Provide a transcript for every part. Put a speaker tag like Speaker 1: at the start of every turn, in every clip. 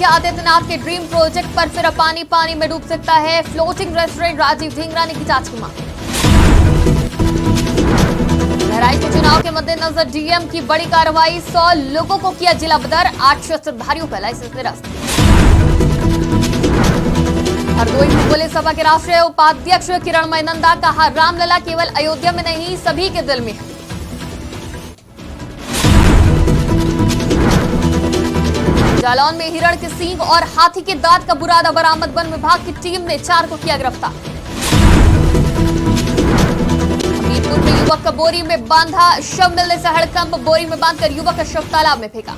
Speaker 1: आदित्यनाथ के dream project पर फिर पानी पानी में डूब सकता है फ्लोटिंग रेस्टोरेंट, राजीव ढींगरा ने की जांच की मांग। बहराइच चुनाव के मद्देनजर डीएम की बड़ी कार्रवाई, 100 लोगों को किया जिला बदर, 8 शस्त्रधारियों का लाइसेंस निरस्त। हरदोई में पुलिस सभा के राष्ट्रीय उपाध्यक्ष किरणमय नंदा, कहा रामलला केवल अयोध्या में नहीं सभी के दिल में है। जालौन में हिरण के सींग और हाथी के दांत का बुरादा बरामद, वन विभाग की टीम ने 4 को किया गिरफ्तार। हमीरपुर में युवक का बोरी में बांधा शव मिलने से हड़कंप, बोरी में बांधकर युवक का शव तालाब में फेंका।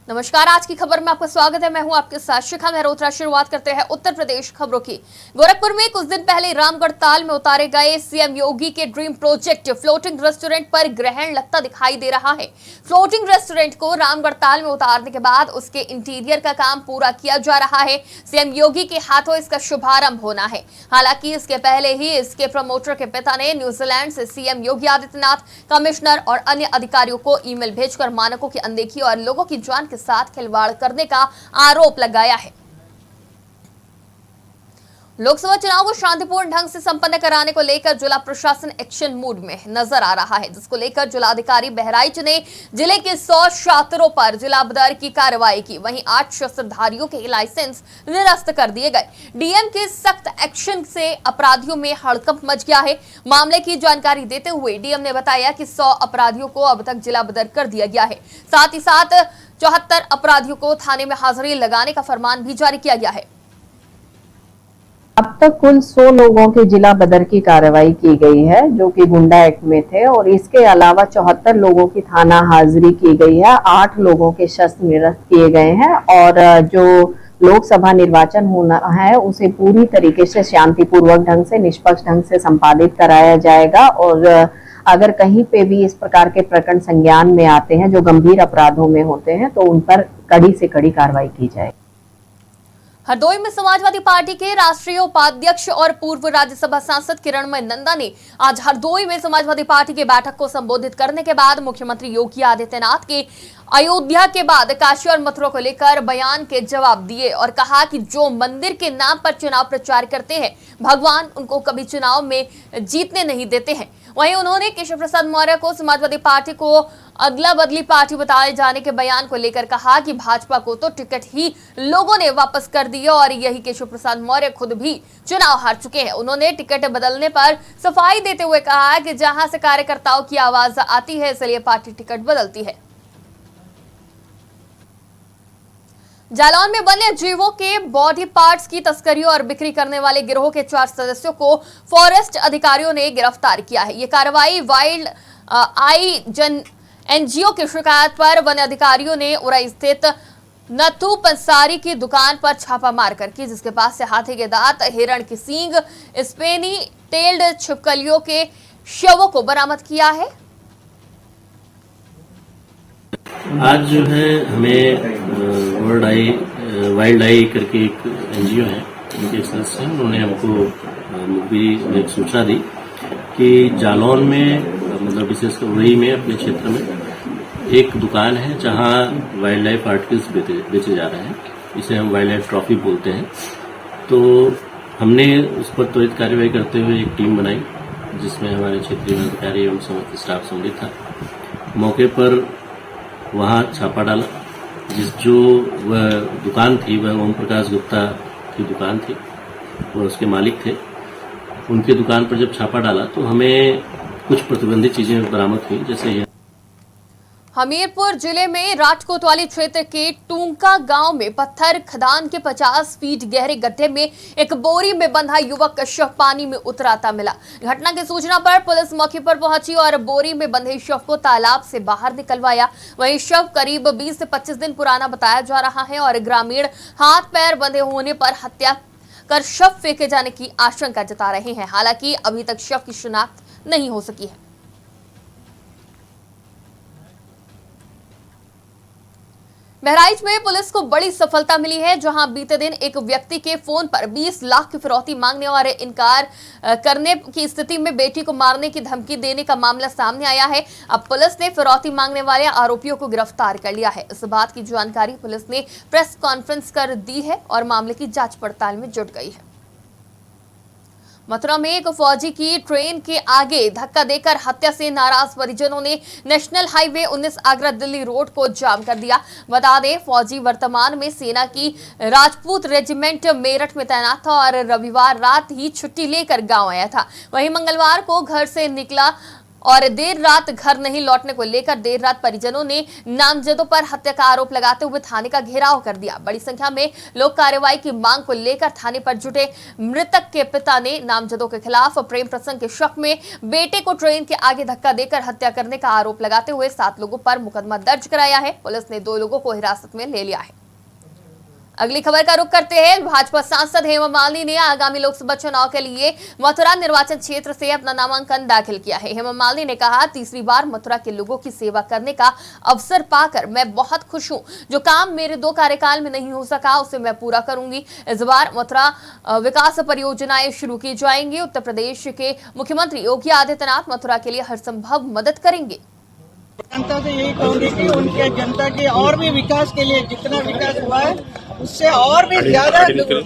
Speaker 1: नमस्कार, आज की खबर में आपका स्वागत है। मैं हूं आपके साथ शिखा मेहरोत्रा। शुरुआत करते हैं उत्तर प्रदेश खबरों की। गोरखपुर में कुछ दिन पहले रामगढ़ ताल में उतारे गए सीएम योगी के ड्रीम प्रोजेक्ट फ्लोटिंग रेस्टोरेंट पर ग्रहण लगता दिखाई दे रहा है। फ्लोटिंग रेस्टोरेंट को रामगढ़ ताल में उतारने के बाद उसके इंटीरियर का काम पूरा किया जा रहा है। सीएम योगी के हाथों इसका शुभारंभ होना है। हालांकि इसके पहले ही इसके प्रमोटर के पिता ने न्यूजीलैंड से सीएम योगी आदित्यनाथ, कमिश्नर और अन्य अधिकारियों को ईमेल भेजकर मानकों की अनदेखी और लोगों की जान के साथ खिलवाड़ करने का आरोप लगाया है। लोकसभा चुनाव को शांतिपूर्ण ढंग से संपन्न कराने को लेकर जिला प्रशासन एक्शन मूड में नजर आ रहा है, जिसको लेकर जिलाधिकारी बहराइच ने जिले के 100 छात्रों पर जिला बदर की कार्रवाई की। वहीं 8 शस्त्रधारियों के लाइसेंस निरस्त कर दिए गए। डीएम के सख्त एक्शन से अपराधियों में हड़कंप मच गया है। मामले की जानकारी देते हुए डीएम ने बताया कि 100 अपराधियों को अब तक जिला बदर कर दिया गया है। साथ ही साथ 74 अपराधियों को थाने में हाजिरी लगाने का फरमान भी जारी किया गया है।
Speaker 2: अब तक कुल 100 लोगों के जिला बदर की कार्रवाई की गई है, जो कि गुंडा एक्ट में थे, और इसके अलावा 74 लोगों की थाना हाजिरी की गई है। 8 लोगों के शस्त्र निरस्त किए गए हैं और जो लोकसभा निर्वाचन होना है उसे पूरी तरीके से शांतिपूर्वक ढंग से, निष्पक्ष ढंग से संपादित कराया जाएगा। और अगर कहीं पे भी इस प्रकार के प्रकरण संज्ञान में आते हैं जो गंभीर अपराधों में होते हैं तो उन पर कड़ी से कड़ी कार्रवाई की जाएगी।
Speaker 1: हरदोई में समाजवादी पार्टी के राष्ट्रीय उपाध्यक्ष और पूर्व राज्यसभा सांसद किरणमय नंदा ने आज हरदोई में समाजवादी पार्टी की बैठक को संबोधित करने के बाद मुख्यमंत्री योगी आदित्यनाथ के अयोध्या के बाद काशी और मथुरा को लेकर बयान के जवाब दिए और कहा कि जो मंदिर के नाम पर चुनाव प्रचार करते हैं, भगवान उनको कभी चुनाव में जीतने नहीं देते हैं। वहीं उन्होंने केशव प्रसाद मौर्य को समाजवादी पार्टी को अदला बदली पार्टी बताए जाने के बयान को लेकर कहा कि भाजपा को तो टिकट ही लोगों ने वापस कर दिया और यही केशव प्रसाद मौर्य खुद भी चुनाव हार चुके हैं। उन्होंने टिकट बदलने पर सफाई देते हुए कहा कि जहां से कार्यकर्ताओं की आवाज आती है, इसलिए पार्टी टिकट बदलती है। जालौन में वन्य जीवों के बॉडी पार्ट्स की तस्करी और बिक्री करने वाले गिरोह के 4 सदस्यों को फॉरेस्ट अधिकारियों ने गिरफ्तार किया है। ये कार्रवाई वाइल्ड आई जन एनजीओ की शिकायत पर वन अधिकारियों ने उरई स्थित नथु पंसारी की दुकान पर छापा मारकर की, जिसके पास से हाथी के दांत, हिरण की सींग, स्पेनी टेल्ड छिपकलियों के शवों को बरामद किया है।
Speaker 3: आज जो है हमें वाइल्ड आई करके एक एनजीओ है, उनके सदस्य हैं, उन्होंने हमको मुखबिरी में एक सूचना दी कि जालौन में, मतलब विशेषकर उरई में, अपने क्षेत्र में एक दुकान है जहां वाइल्ड लाइफ आर्टिकल्स बेचे जा रहे हैं। इसे हम वाइल्ड लाइफ ट्रॉफी बोलते हैं। तो हमने उस पर त्वरित कार्रवाई करते हुए एक टीम बनाई जिसमें हमारे क्षेत्रीय अधिकारी एवं समस्त स्टाफ सम्मिलित था। मौके पर वहां छापा डाला। जो वह दुकान थी वह ओम प्रकाश गुप्ता की दुकान थी, वह उसके मालिक थे। उनके दुकान पर जब छापा डाला तो हमें कुछ प्रतिबंधित चीजें बरामद हुई, जैसे
Speaker 1: हमीरपुर जिले में राजकोतवाली क्षेत्र के टूंका गांव में पत्थर खदान के 50 फीट गहरे गड्ढे में एक बोरी में बंधा युवक का शव पानी में उतराता मिला। घटना की सूचना पर पुलिस मौके पर पहुंची और बोरी में बंधे शव को तालाब से बाहर निकलवाया। वहीं शव करीब 20 से 25 दिन पुराना बताया जा रहा है और ग्रामीण हाथ पैर बंधे होने पर हत्या कर शव फेंके जाने की आशंका जता रहे हैं। हालांकि अभी तक शव की शिनाख्त नहीं हो सकी है। बहराइच में पुलिस को बड़ी सफलता मिली है, जहां बीते दिन एक व्यक्ति के फोन पर 20 लाख की फिरौती मांगने और इनकार करने की स्थिति में बेटी को मारने की धमकी देने का मामला सामने आया है। अब पुलिस ने फिरौती मांगने वाले आरोपियों को गिरफ्तार कर लिया है। इस बात की जानकारी पुलिस ने प्रेस कॉन्फ्रेंस कर दी है और मामले की जांच पड़ताल में जुट गई है। मथुरा में एक फौजी की ट्रेन के आगे धक्का देकर हत्या से नाराज परिजनों ने national highway 19 Agra Delhi road को जाम कर दिया। बता दें, फौजी वर्तमान में सेना की राजपूत रेजिमेंट मेरठ में तैनात था और रविवार रात ही छुट्टी लेकर गांव आया था। वहीं मंगलवार को घर से निकला और देर रात घर नहीं लौटने को लेकर देर रात परिजनों ने नामजदों पर हत्या का आरोप लगाते हुए थाने का घेराव कर दिया। बड़ी संख्या में लोग कार्रवाई की मांग को लेकर थाने पर जुटे। मृतक के पिता ने नामजदों के खिलाफ प्रेम प्रसंग के शक में बेटे को ट्रेन के आगे धक्का देकर हत्या करने का आरोप लगाते हुए 7 लोगों पर मुकदमा दर्ज कराया है। पुलिस ने 2 लोगों को हिरासत में ले लिया है। अगली खबर का रुख करते हैं। भाजपा सांसद हेमा मालिनी ने आगामी लोकसभा चुनाव के लिए मथुरा निर्वाचन क्षेत्र से अपना नामांकन दाखिल किया है। हेमा मालिनी ने कहा, तीसरी बार मथुरा के लोगों की सेवा करने का अवसर पाकर मैं बहुत खुश हूं। जो काम मेरे 2 कार्यकाल में नहीं हो सका उसे मैं पूरा करूंगी। इस बार मथुरा विकास परियोजनाएं शुरू की जाएंगी। उत्तर प्रदेश के मुख्यमंत्री योगी आदित्यनाथ मथुरा के लिए हर संभव मदद करेंगे।
Speaker 4: जनता से यही कहूंगी कि उनके जनता के और भी विकास के लिए, जितना विकास हुआ है उससे और भी ज्यादा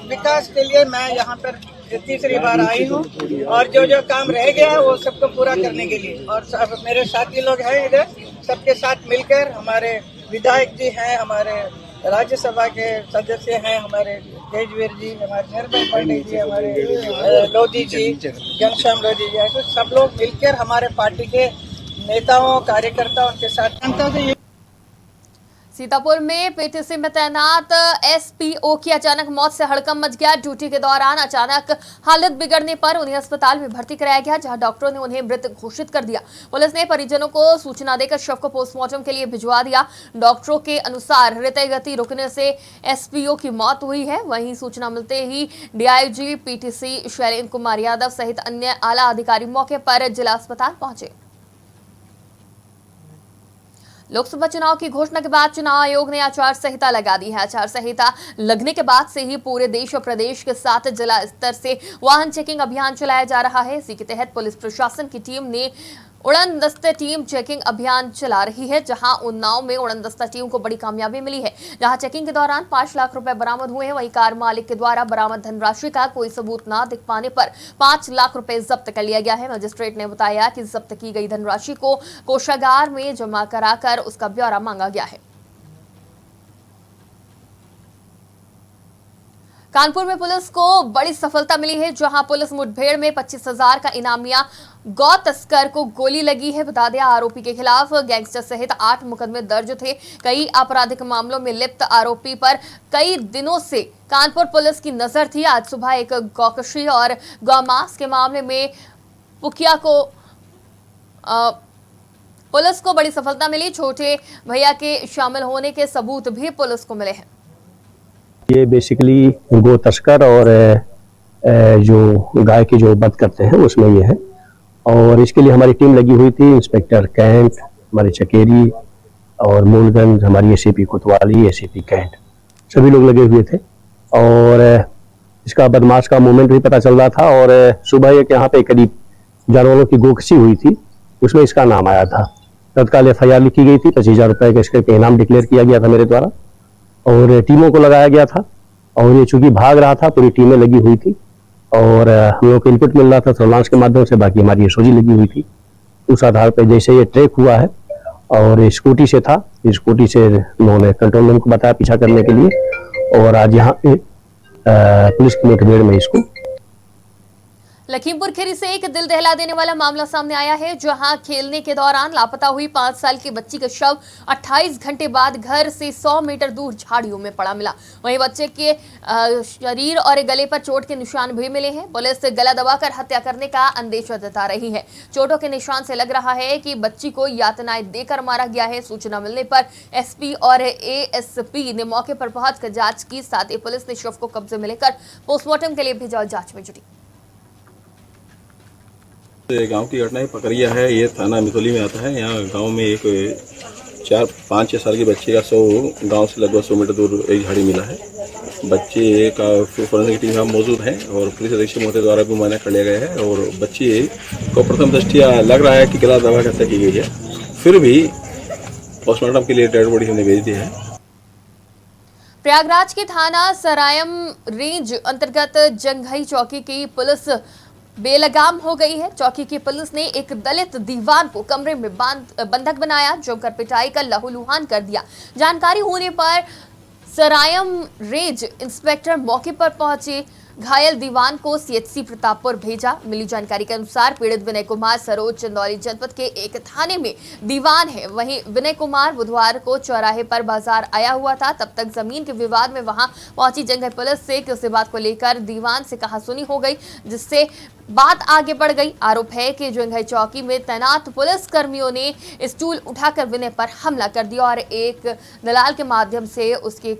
Speaker 4: विकास के लिए मैं यहाँ पर तीसरी बार आई हूँ और जो जो काम रह गया है वो सबको पूरा करने के लिए। और सब मेरे साथी लोग हैं इधर, सबके साथ मिलकर हमारे विधायक जी हैं, हमारे राज्यसभा के सदस्य हैं, हमारे तेजवीर जी, हमारे निर्मल पांडे जी, हमारे लोधी जी, घनश्याम लोधी जी, तो सब लोग मिलकर हमारे पार्टी के नेताओं कार्यकर्ता उनके साथ जनता से।
Speaker 1: सीतापुर में पीटीसी में तैनात एसपीओ की अचानक मौत से हड़कंप मच गया। ड्यूटी के दौरान अचानक हालत बिगड़ने पर उन्हें अस्पताल में भर्ती कराया गया, जहां डॉक्टरों ने उन्हें मृत घोषित कर दिया। पुलिस ने परिजनों को सूचना देकर शव को पोस्टमार्टम के लिए भिजवा दिया। डॉक्टरों के अनुसार हृदय गति रुकने से एसपीओ की मौत हुई है। वहीं सूचना मिलते ही डीआईजी पीटीसी शैलेंद्र कुमार यादव सहित अन्य आला अधिकारी मौके पर जिला अस्पताल पहुंचे। लोकसभा चुनाव की घोषणा के बाद चुनाव आयोग ने आचार संहिता लगा दी है। आचार संहिता लगने के बाद से ही पूरे देश और प्रदेश के साथ जिला स्तर से वाहन चेकिंग अभियान चलाया जा रहा है। इसी के तहत पुलिस प्रशासन की टीम ने उड़न दस्ते टीम चेकिंग अभियान चला रही है, जहां उन्नाव में उड़न दस्ता टीम को बड़ी कामयाबी मिली है, जहां चेकिंग के दौरान 5 लाख रुपए बरामद हुए हैं। वहीं कार मालिक के द्वारा बरामद धनराशि का कोई सबूत न दिख पाने पर 5 लाख रुपए जब्त कर लिया गया है। मजिस्ट्रेट ने बताया कि जब्त की गई धनराशि को कोषागार में जमा कराकर उसका ब्यौरा मांगा गया है। कानपुर में पुलिस को बड़ी सफलता मिली है, जहां पुलिस मुठभेड़ में 25,000 का इनामिया गौ तस्कर को गोली लगी है। बता दें, आरोपी के खिलाफ गैंगस्टर सहित 8 मुकदमे दर्ज थे। कई आपराधिक मामलों में लिप्त आरोपी पर कई दिनों से कानपुर पुलिस की नजर थी। आज सुबह एक गौकशी और गौमांस के मामले में पुकिया को पुलिस को बड़ी सफलता मिली। छोटे भैया के शामिल होने के सबूत भी पुलिस को मिले हैं।
Speaker 5: ये बेसिकली गो तस्कर और जो गाय की जो वध करते हैं उसमें ये है, और इसके लिए हमारी टीम लगी हुई थी। इंस्पेक्टर कैंट, हमारे चकेरी और मूलगंज, हमारी एसीपी कोतवाली, एसीपी कैंट, सभी लोग लगे हुए थे। और इसका बदमाश का मूवमेंट भी पता चल रहा था। और सुबह एक यहाँ पे करीब जानवरों की गोकसी हुई थी, उसमें इसका नाम आया था। तत्काल FIR लिखी गई थी, 25,000 रुपए का इसके इनाम डिक्लेयर किया गया था मेरे द्वारा, और टीमों को लगाया गया था। और ये चूंकि भाग रहा था, पूरी टीमें लगी हुई थी और हम लोग को इनपुट मिल रहा था सर्विलांस के माध्यम से, बाकी हमारी एसओजी लगी हुई थी। उस आधार पर जैसे ये ट्रैक हुआ है और स्कूटी से था, स्कूटी से उन्होंने कंट्रोल रूम को बताया पीछा करने के लिए, और आज यहाँ पे पुलिस की मुठभेड़ में इसको।
Speaker 1: लखीमपुर खीरी से एक दिल दहला देने वाला मामला सामने आया है, जहां खेलने के दौरान लापता हुई 5 साल की बच्ची का शव 28 घंटे बाद घर से 100 मीटर दूर झाड़ियों में पड़ा मिला। वहीं बच्चे के शरीर और गले पर चोट के निशान भी मिले हैं। पुलिस गला दबाकर हत्या करने का अंदेशा जता रही है। चोटों के निशान से लग रहा है कि बच्ची को यातनाएं देकर मारा गया है। सूचना मिलने पर एसपी और एएसपी ने मौके पर पहुंचकर जांच की। साथ ही पुलिस ने शव को कब्जे में लेकर पोस्टमार्टम के लिए भेजा और जांच में जुटी।
Speaker 6: गांव की घटना है, पकरिया है, ये थाना मिसोली में आता है। यहाँ गांव में एक 4-5-6 साल के बच्चे का गांव से लगभग 100 मीटर दूर एक झाड़ी मिला है। बच्चे का फोरेंसिक टीम यहाँ मौजूद है और पुलिस अधीक्षक महोदय द्वारा भी मुआयना कर लिया गया है और बच्चे को प्रथम दृष्टिया लग रहा है कि गलत दवा की हत्या की गई है, फिर भी पोस्टमार्टम के लिए डेड बॉडी हमने भेज दी है।
Speaker 1: प्रयागराज के थाना सरायम रेंज अंतर्गत जंघई चौकी की पुलिस बेलगाम हो गई है। चौकी की पुलिस ने एक दलित दीवान को कमरे में बंधक बनाया, जमकर पिटाई कर लहूलुहान कर दिया। जानकारी होने पर सरायम रेंज इंस्पेक्टर मौके पर पहुंचे, घायल दीवान को सीएचसी प्रतापपुर भेजा। मिली जानकारी के अनुसार पीड़ित विनय कुमार सरोज चंदौली जनपद के एक थाने में दीवान है। वहीं विनय कुमार बुधवार को चौराहे पर बाजार आया हुआ था। तब तक जमीन के विवाद में वहां पहुंची जंघई पुलिस से किसी बात को लेकर दीवान से कहासुनी हो गई, जिससे बात आगे बढ़ गई। आरोप है कि जंघई चौकी में तैनात पुलिस कर्मियों ने स्टूल उठाकर विनय पर हमला कर दिया और एक दलाल के माध्यम से उसके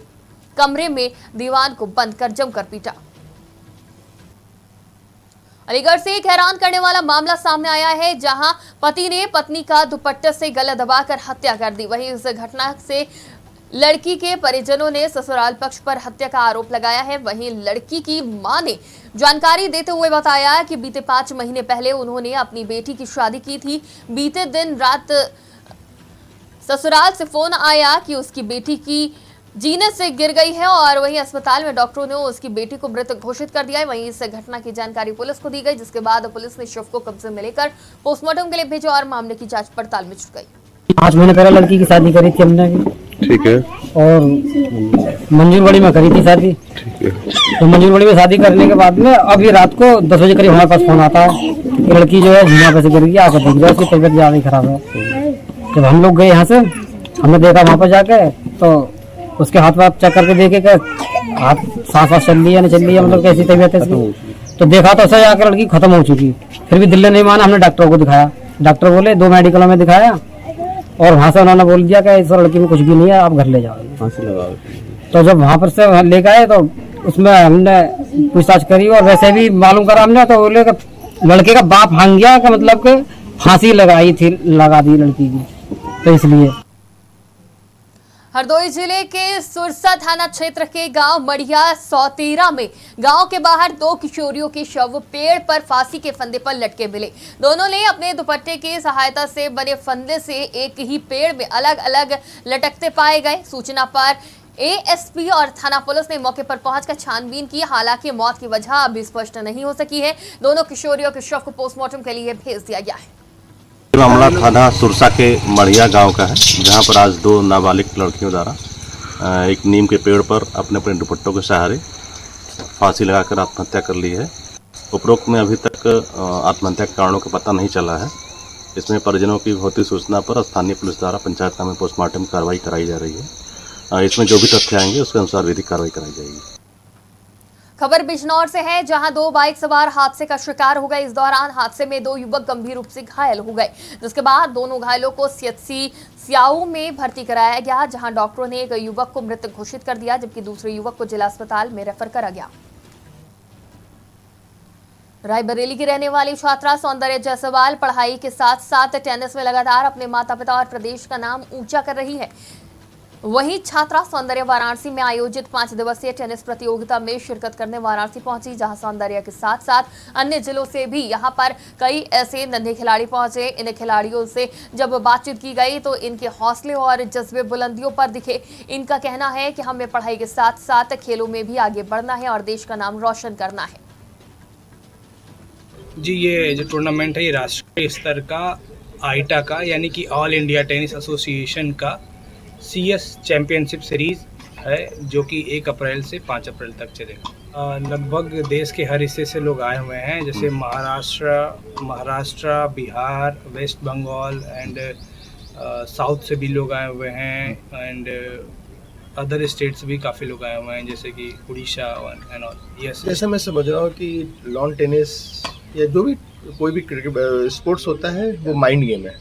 Speaker 1: कमरे में दीवान को बंद कर जमकर पीटा। अलीगढ़ से एक हैरान करने वाला मामला सामने आया है, जहां पति ने पत्नी का दुपट्टे से गला दबाकर हत्या कर दी। वहीं इस घटना से लड़की के परिजनों ने ससुराल पक्ष पर हत्या का आरोप लगाया है। वहीं लड़की की मां ने जानकारी देते हुए बताया कि बीते 5 महीने पहले उन्होंने अपनी बेटी की शादी की थी। बीते दिन रात ससुराल से फोन आया कि उसकी बेटी की जीने से गिर गई है और वहीं अस्पताल में डॉक्टरों ने उसकी बेटी को मृत घोषित कर दिया है। वहीं इस घटना की जानकारी पुलिस को दी गई, जिसके बाद पुलिस ने शव को कब्जे में लेकर पोस्टमार्टम के लिए भेजा और मामले की जांच पड़ताल में जुट गई।
Speaker 7: 5 महीने पहले लड़की की शादी करी थी हमने,
Speaker 6: ठीक है,
Speaker 7: और मंजूरबड़ी में करी थी शादी।
Speaker 6: ठीक है।
Speaker 7: तो मंजूरबड़ी में शादी करने के बाद में अभी रात को 10 बजे करीब हमारे पास फोन आता है कि लड़की जो है झीना पे से गिर गई, आकर देख जाओ, उसकी तबीयत ज्यादा ही खराब है। जब हम लोग गए यहाँ से, हमने देखा वहाँ पर जाके, तो उसके हाथ वाथ चेक करके देखे कि हाथ सांस चल रही है नहीं चल रही है, मतलब कैसी तबीयत है इसकी। तो देखा तो ऐसा आकर लड़की खत्म हो चुकी। फिर भी दिल ने नहीं माना, हमने डॉक्टर को दिखाया। डॉक्टर बोले 2 मेडिकलों में दिखाया और वहाँ से उन्होंने बोल दिया कि इस लड़की में कुछ भी नहीं है, आप घर ले जाओ। तो जब वहाँ पर से लेकर आए तो उसमें हमने पूछताछ करी और वैसे भी मालूम करा हमने, तो बोले लड़के का बाप भांग गया कि मतलब कि फांसी लगा दी लड़की की, तो इसलिए।
Speaker 1: हरदोई जिले के सुरसा थाना क्षेत्र के गांव मड़िया सौतेरा में गांव के बाहर 2 किशोरियों के शव पेड़ पर फांसी के फंदे पर लटके मिले। दोनों ने अपने दुपट्टे की सहायता से बने फंदे से एक ही पेड़ में अलग अलग लटकते पाए गए। सूचना पर एएसपी और थाना पुलिस ने मौके पर पहुंचकर छानबीन की। हालांकि मौत की वजह अभी स्पष्ट नहीं हो सकी है। दोनों किशोरियों के शव को पोस्टमार्टम के लिए भेज दिया गया है।
Speaker 8: मामला थाना सुरसा के मड़िया गांव का है, जहां पर आज 2 नाबालिग लड़कियों द्वारा एक नीम के पेड़ पर अपने अपने दुपट्टों के सहारे फांसी लगाकर आत्महत्या कर ली है। उपरोक्त में अभी तक आत्महत्या के कारणों का पता नहीं चला है। इसमें परिजनों की होती सूचना पर स्थानीय पुलिस द्वारा पंचायत में पोस्टमार्टम कार्रवाई कराई जा रही है। इसमें जो भी तथ्य आएंगे उसके अनुसार विधिक कार्रवाई कराई जाएगी।
Speaker 1: खबर बिजनौर से है, जहां 2 बाइक सवार हादसे का शिकार हो गए। इस दौरान हादसे में 2 युवक गंभीर रूप से घायल हो गए, जिसके बाद दोनों घायलों को सीएचसी स्याऊ में भर्ती कराया गया, जहां डॉक्टरों ने एक युवक को मृत घोषित कर दिया, जबकि दूसरे युवक को जिला अस्पताल में रेफर करा गया। रायबरेली की रहने वाली छात्रा सौंदर्य जायसवाल पढ़ाई के साथ साथ टेनिस में लगातार अपने माता पिता और प्रदेश का नाम ऊंचा कर रही है। वहीं छात्रा सौंदर्य वाराणसी में आयोजित 5 दिवसीय टेनिस प्रतियोगिता में शिरकत करने वाराणसी पहुंची, जहां सौंदर्य के साथ साथ अन्य जिलों से भी यहां पर कई ऐसे नन्हे खिलाड़ी पहुंचे। इन खिलाड़ियों से जब बातचीत की गई तो इनके हौसले और जज्बे बुलंदियों पर दिखे। इनका कहना है कि हमें पढ़ाई के साथ साथ खेलों में भी आगे बढ़ना है और देश का नाम रोशन करना है।
Speaker 9: जी, ये जो टूर्नामेंट है ये राष्ट्रीय स्तर का आईटा का यानी कि ऑल इंडिया टेनिस एसोसिएशन का CS चैंपियनशिप सीरीज़ है, जो कि 1 अप्रैल से 5 अप्रैल तक चलेगा। लगभग देश के हर हिस्से से लोग आए हुए हैं, जैसे Maharashtra, Bihar, west Bengal and south से भी लोग आए हुए हैं एंड अदर स्टेट से भी काफ़ी लोग आए हुए हैं, जैसे कि उड़ीसा एंड ऑल। यस,
Speaker 10: जैसा मैं समझ रहा हूँ कि लॉन टेनिस या जो भी कोई भी स्पोर्ट्स होता है वो माइंड गेम है।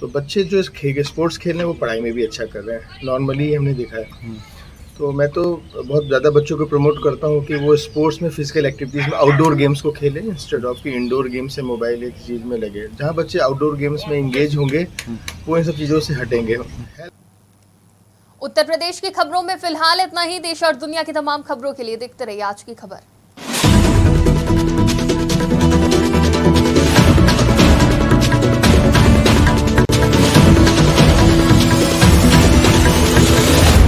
Speaker 10: तो बच्चे जो स्पोर्ट्स खेल रहे हैं वो पढ़ाई में भी अच्छा कर रहे हैं, नॉर्मली हमने देखा है। तो मैं तो बहुत ज़्यादा बच्चों को प्रमोट करता हूँ कि वो स्पोर्ट्स में फिजिकल एक्टिविटीज़ में आउटडोर गेम्स को खेलें इंस्टेड ऑफ कि इंडोर गेम से मोबाइल एक चीज़ में लगे। जहाँ बच्चे आउटडोर गेम्स में इंगेज होंगे वो इन सब चीज़ों से हटेंगे।
Speaker 1: उत्तर प्रदेश की खबरों में फिलहाल इतना ही। देश और दुनिया की तमाम खबरों के लिए देखते रहिए आज की खबर।